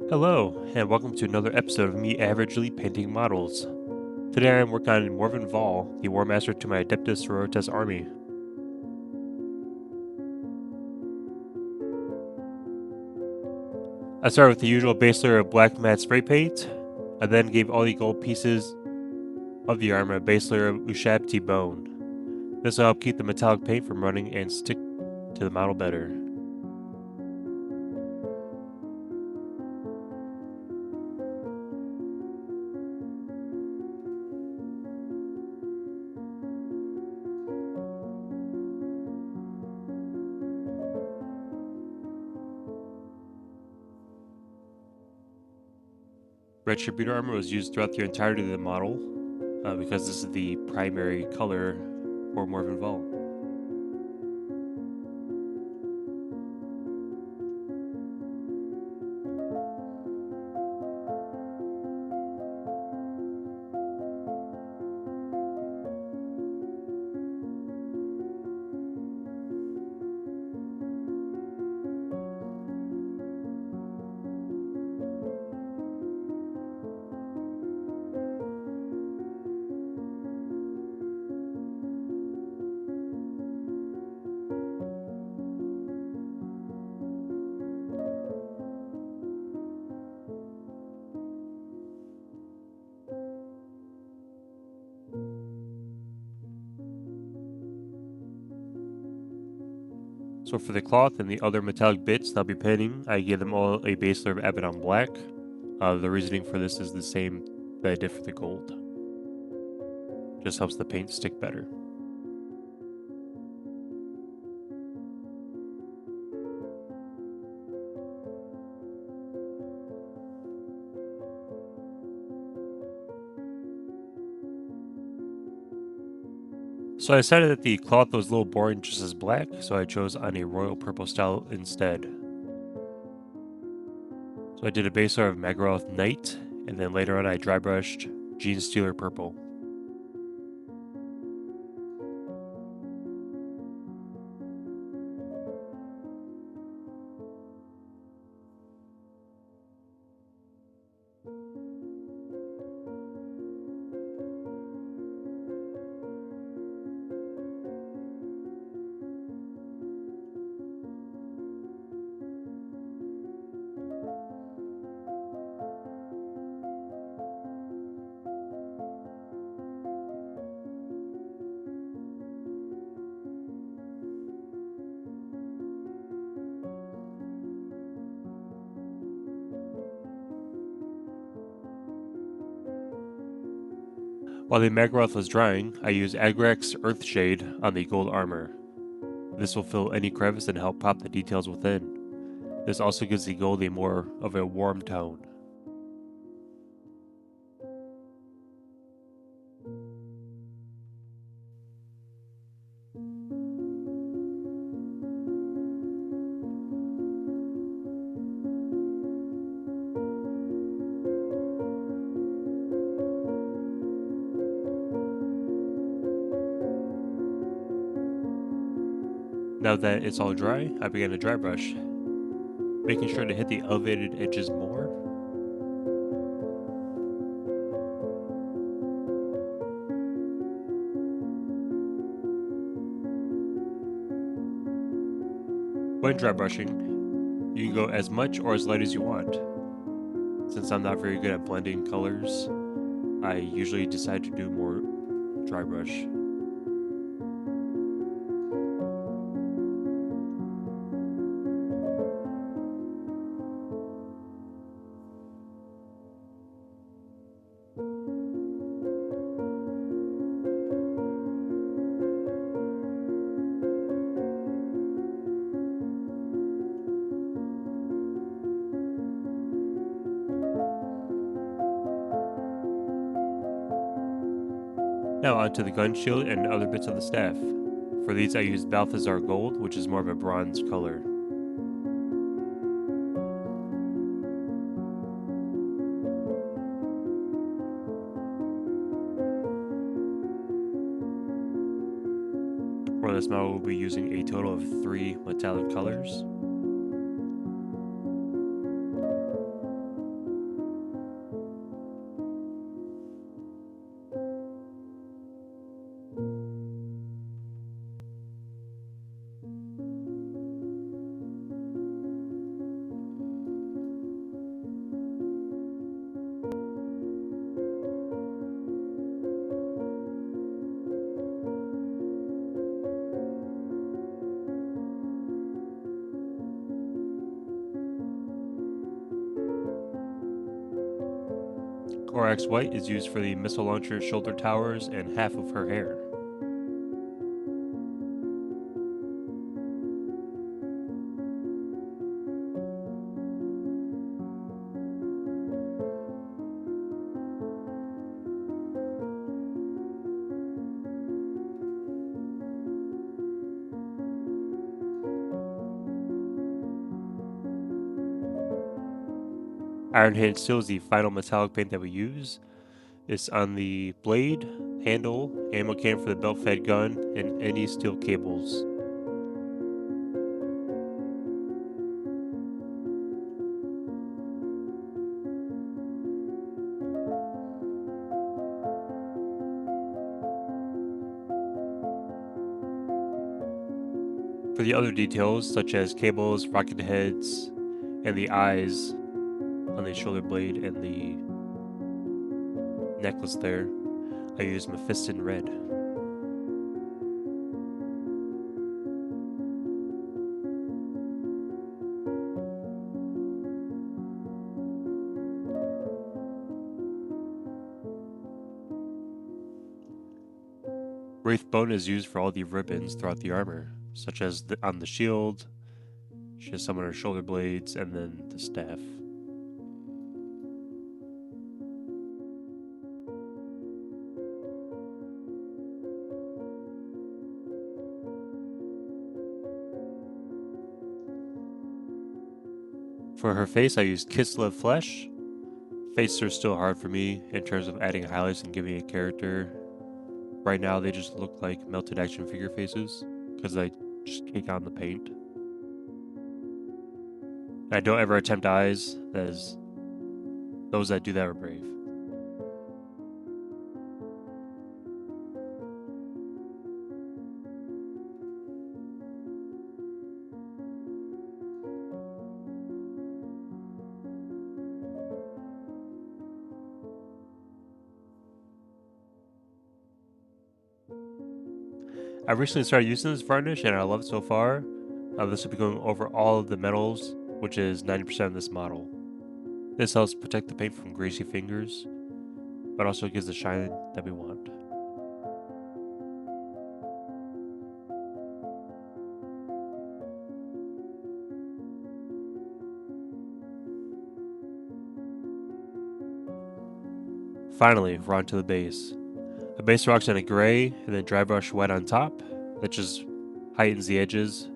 Hello, and welcome to another episode of me averagely painting models. Today I am working on Movenn Vahl, the Warmaster to my Adeptus Sororitas army. I started with the usual base layer of black matte spray paint. I then gave all the gold pieces of the armor a base layer of Ushabti Bone. This will help keep the metallic paint from running and stick to the model better. Retributor Armour was used throughout the entirety of the model because this is the primary color for Movenn Vahl. So for the cloth and the other metallic bits that I'll be painting, I gave them all a base layer of Abadon Black. The reasoning for this is the same that I did for the gold. Just helps the paint stick better. So I decided that the cloth was a little boring just as black, so I chose on a royal purple style instead. So I did a base layer of Naggaroth Night, and then later on I dry brushed Genestealer Purple. While the Naggaroth was drying, I used Agrax Earthshade on the gold armor. This will fill any crevice and help pop the details within. This also gives the gold a more of a warm tone. Now that it's all dry, I began to dry brush, making sure to hit the elevated edges more. When dry brushing, you can go as much or as light as you want. Since I'm not very good at blending colors, I usually decide to do more dry brush. Now onto the gun shield and other bits of the staff. For these I used Balthasar Gold, which is more of a bronze color. For this model we'll be using a total of 3 metallic colors. Corax White is used for the missile launcher shoulder towers and half of her hair. Iron Hand Steel is the final metallic paint that we use. It's on the blade, handle, ammo can for the belt-fed gun, and any steel cables. For the other details, such as cables, rocket heads, and the eyes on the shoulder blade and the necklace there, I use Mephiston Red. Wraithbone is used for all the ribbons throughout the armor, such as on the shield. She has some on her shoulder blades, and then the staff. For her face, I used Kislev Flesh. Faces are still hard for me in terms of adding highlights and giving a character. Right now, they just look like melted action figure faces, because I just cake on the paint. I don't ever attempt eyes, as those that do that are brave. I recently started using this varnish and I love it so far. This will be going over all of the metals, which is 90% of this model. This helps protect the paint from greasy fingers, but also gives the shine that we want. Finally, we're on to the base. A base rocks in a gray, and then dry brush white on top. That just heightens the edges.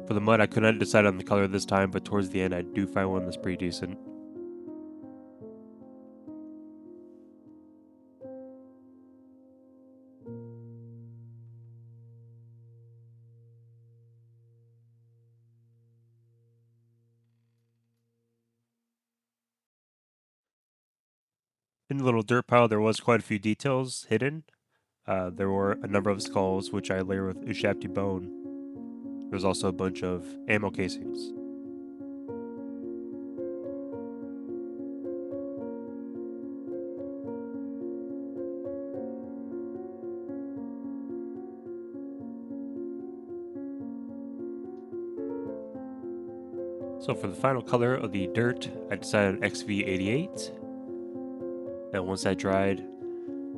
For the mud, I could not decide on the color this time, but towards the end I do find one that's pretty decent. In the little dirt pile, there was quite a few details hidden. There were a number of skulls, which I layer with Ushabti Bone. There's also a bunch of ammo casings. So for the final color of the dirt, I decided on XV88. And once that dried,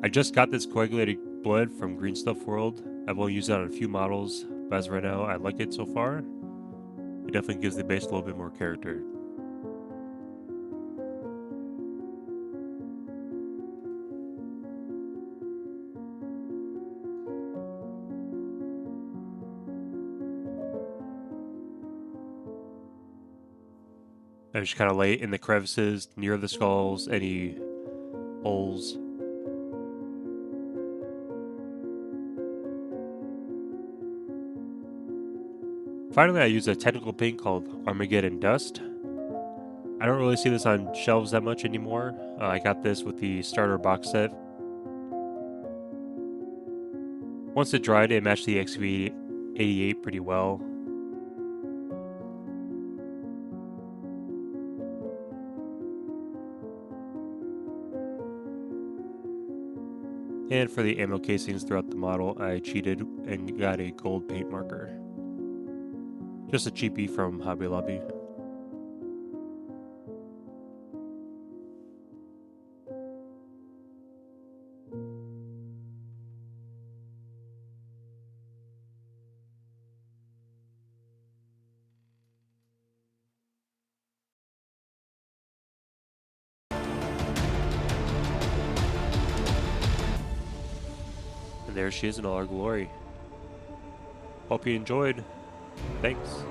I just got this coagulated blood from Green Stuff World. I've only used it on a few models, but as of right now, I like it so far. It definitely gives the base a little bit more character. I just kind of lay it in the crevices near the skulls, any holes. Finally, I use a technical paint called Armageddon Dust. I don't really see this on shelves that much anymore. I got this with the starter box set. Once it dried, it matched the XV88 pretty well. And for the ammo casings throughout the model, I cheated and got a gold paint marker. Just a cheapie from Hobby Lobby. there she is in all her glory. Hope you enjoyed. Thanks.